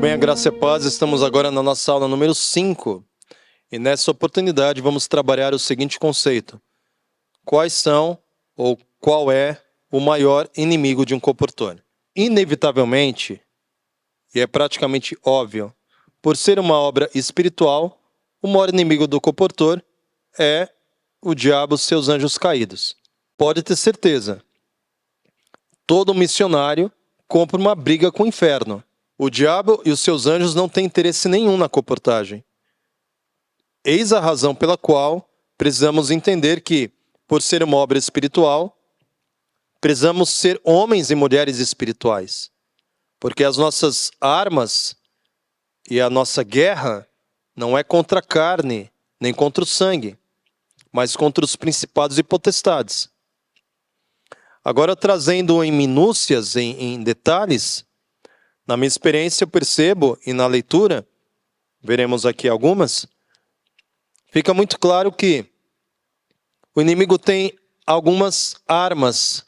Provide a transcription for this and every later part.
bem, a graça e a paz, estamos agora na nossa aula número 5 e nessa oportunidade vamos trabalhar o seguinte conceito: quais são ou qual é o maior inimigo de um comportor? Inevitavelmente, e é praticamente óbvio, por ser uma obra espiritual, o maior inimigo do comportor é o diabo e seus anjos caídos. Pode ter certeza, todo missionário compra uma briga com o inferno. O diabo e os seus anjos não têm interesse nenhum na comportagem. Eis a razão pela qual precisamos entender que, por ser uma obra espiritual, precisamos ser homens e mulheres espirituais. Porque as nossas armas e a nossa guerra não é contra a carne, nem contra o sangue, mas contra os principados e potestades. Agora, trazendo em minúcias, em detalhes, na minha experiência eu percebo, e na leitura, veremos aqui algumas, fica muito claro que o inimigo tem algumas armas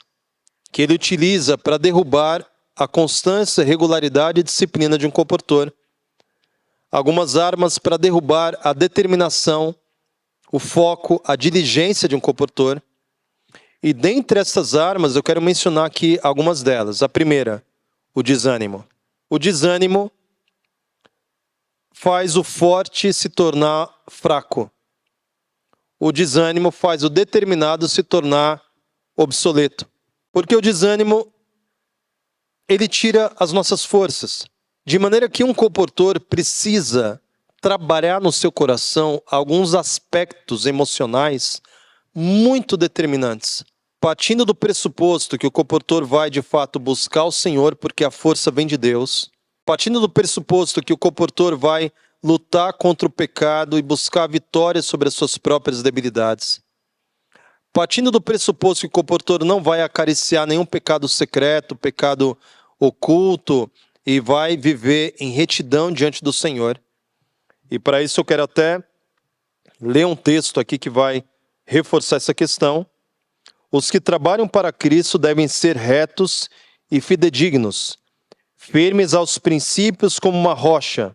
que ele utiliza para derrubar a constância, regularidade e disciplina de um comportor. Algumas armas para derrubar a determinação, o foco, a diligência de um comportor. E dentre essas armas eu quero mencionar aqui algumas delas. A primeira, o desânimo. O desânimo faz o forte se tornar fraco. O desânimo faz o determinado se tornar obsoleto. Porque o desânimo, ele tira as nossas forças. De maneira que um comportor precisa trabalhar no seu coração alguns aspectos emocionais muito determinantes. Partindo do pressuposto que o comportor vai de fato buscar o Senhor porque a força vem de Deus. Partindo do pressuposto que o comportor vai lutar contra o pecado e buscar vitória sobre as suas próprias debilidades. Partindo do pressuposto que o comportor não vai acariciar nenhum pecado secreto, pecado oculto, e vai viver em retidão diante do Senhor. E para isso eu quero até ler um texto aqui que vai reforçar essa questão. Os que trabalham para Cristo devem ser retos e fidedignos, firmes aos princípios como uma rocha,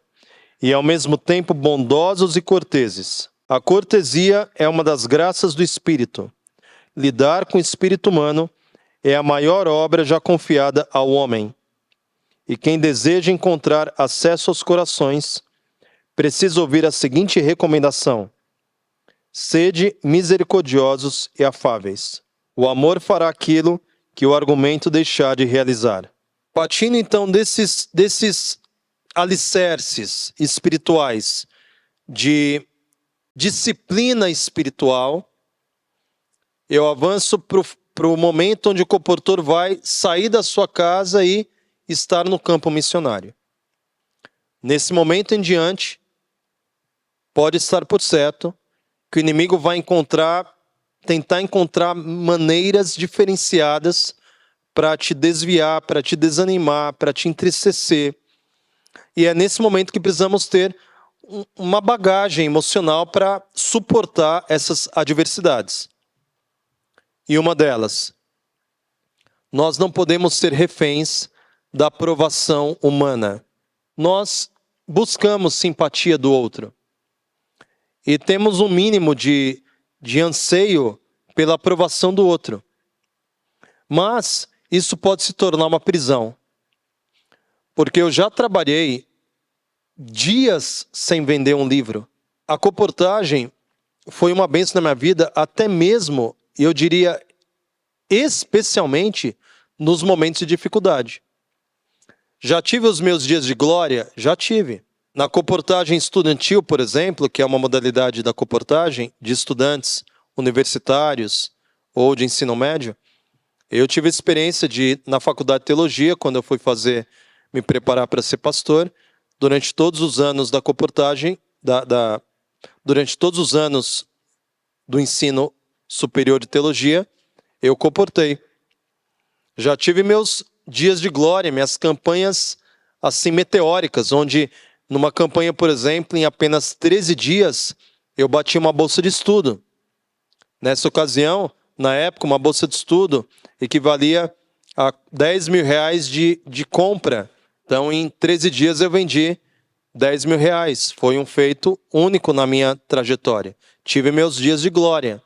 e ao mesmo tempo bondosos e corteses. A cortesia é uma das graças do Espírito. Lidar com o espírito humano é a maior obra já confiada ao homem. E quem deseja encontrar acesso aos corações, precisa ouvir a seguinte recomendação: sede misericordiosos e afáveis. O amor fará aquilo que o argumento deixar de realizar. Partindo então desses alicerces espirituais de disciplina espiritual, eu avanço para o momento onde o comportor vai sair da sua casa e estar no campo missionário. Nesse momento em diante, pode estar por certo que o inimigo vai tentar encontrar maneiras diferenciadas para te desviar, para te desanimar, para te entristecer. E é nesse momento que precisamos ter uma bagagem emocional para suportar essas adversidades. E uma delas, nós não podemos ser reféns da aprovação humana. Nós buscamos simpatia do outro. E temos um mínimo de anseio pela aprovação do outro. Mas isso pode se tornar uma prisão. Porque eu já trabalhei dias sem vender um livro. A comportagem foi uma bênção na minha vida, até mesmo, eu diria, especialmente nos momentos de dificuldade. Já tive os meus dias de glória? Já tive. Na comportagem estudantil, por exemplo, que é uma modalidade da comportagem de estudantes universitários ou de ensino médio, eu tive a experiência na faculdade de teologia, quando eu fui me preparar para ser pastor, durante todos os anos da comportagem, durante todos os anos do ensino superior de teologia, eu comportei. Já tive meus dias de glória, minhas campanhas assim meteóricas, onde numa campanha, por exemplo, em apenas 13 dias, eu bati uma bolsa de estudo. Nessa ocasião, na época, uma bolsa de estudo equivalia a R$10 mil de compra Então, em 13 dias eu vendi 10 mil reais. Foi um feito único na minha trajetória. Tive meus dias de glória,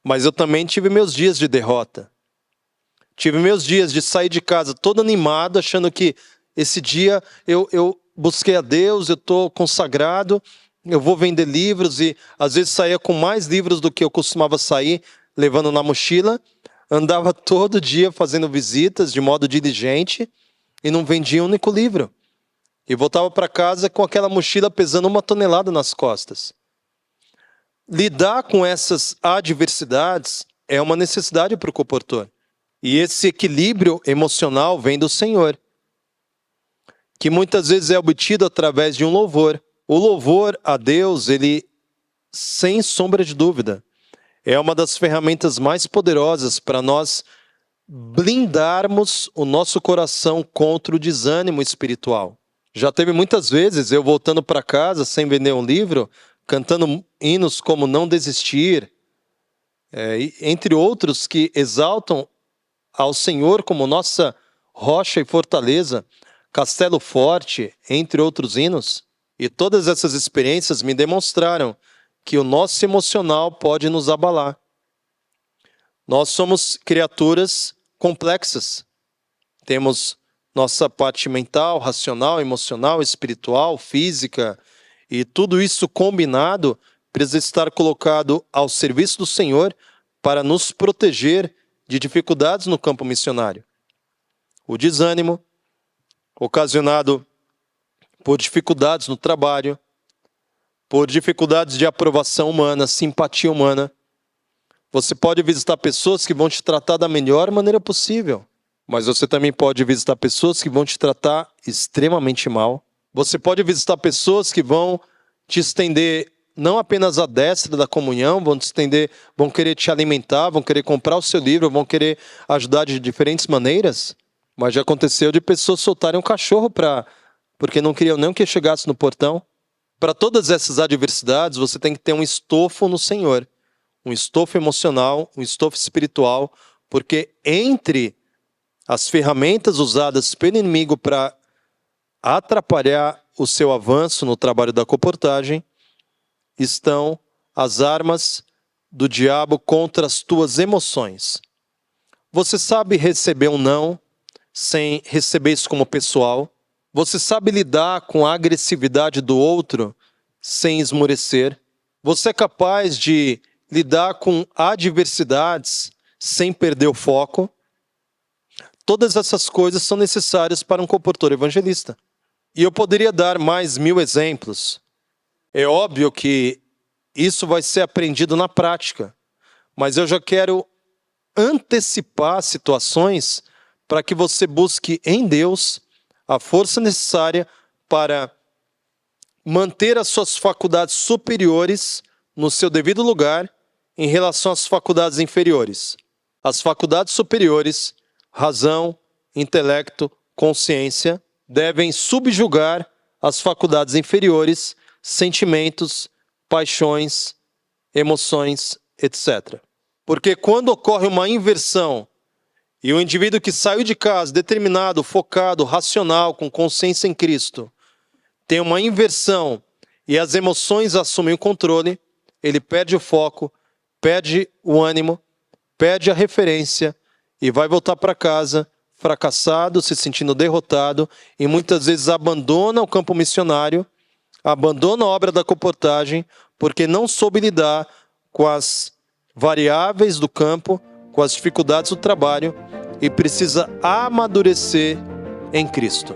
mas eu também tive meus dias de derrota. Tive meus dias de sair de casa todo animado, achando que esse dia eu busquei a Deus, eu estou consagrado, eu vou vender livros, e às vezes saía com mais livros do que eu costumava sair, levando na mochila. Andava todo dia fazendo visitas de modo diligente e não vendia um único livro. E voltava para casa com aquela mochila pesando 1 tonelada nas costas. Lidar com essas adversidades é uma necessidade para o comportor. E esse equilíbrio emocional vem do Senhor, que muitas vezes é obtido através de um louvor. O louvor a Deus, ele, sem sombra de dúvida, é uma das ferramentas mais poderosas para nós blindarmos o nosso coração contra o desânimo espiritual. Já teve muitas vezes eu voltando para casa sem vender um livro, cantando hinos como Não Desistir, entre outros que exaltam ao Senhor como nossa rocha e fortaleza, Castelo Forte, entre outros hinos. E todas essas experiências me demonstraram que o nosso emocional pode nos abalar. Nós somos criaturas complexas. Temos nossa parte mental, racional, emocional, espiritual, física, e tudo isso combinado precisa estar colocado ao serviço do Senhor para nos proteger de dificuldades no campo missionário. O desânimo, ocasionado por dificuldades no trabalho, por dificuldades de aprovação humana, simpatia humana. Você pode visitar pessoas que vão te tratar da melhor maneira possível, mas você também pode visitar pessoas que vão te tratar extremamente mal. Você pode visitar pessoas que vão te estender não apenas a destra da comunhão, vão te estender, vão querer te alimentar, vão querer comprar o seu livro, vão querer ajudar de diferentes maneiras. Mas já aconteceu de pessoas soltarem um cachorro porque não queriam nem que chegasse no portão. Para todas essas adversidades, você tem que ter um estofo no Senhor. Um estofo emocional, um estofo espiritual, porque entre as ferramentas usadas pelo inimigo para atrapalhar o seu avanço no trabalho da comportagem, estão as armas do diabo contra as tuas emoções. Você sabe receber um não sem receber isso como pessoal. Você sabe lidar com a agressividade do outro sem esmorecer. Você é capaz de lidar com adversidades sem perder o foco. Todas essas coisas são necessárias para um comportor evangelista. E eu poderia dar mais 1000 exemplos. É óbvio que isso vai ser aprendido na prática, mas eu já quero antecipar situações para que você busque em Deus a força necessária para manter as suas faculdades superiores no seu devido lugar em relação às faculdades inferiores. As faculdades superiores, razão, intelecto, consciência, devem subjugar as faculdades inferiores, sentimentos, paixões, emoções, etc. Porque quando ocorre uma inversão e o indivíduo que saiu de casa determinado, focado, racional, com consciência em Cristo, tem uma inversão e as emoções assumem o controle, ele perde o foco, perde o ânimo, perde a referência e vai voltar para casa fracassado, se sentindo derrotado e muitas vezes abandona o campo missionário, abandona a obra da comportagem porque não soube lidar com as variáveis do campo, com as dificuldades do trabalho e precisa amadurecer em Cristo.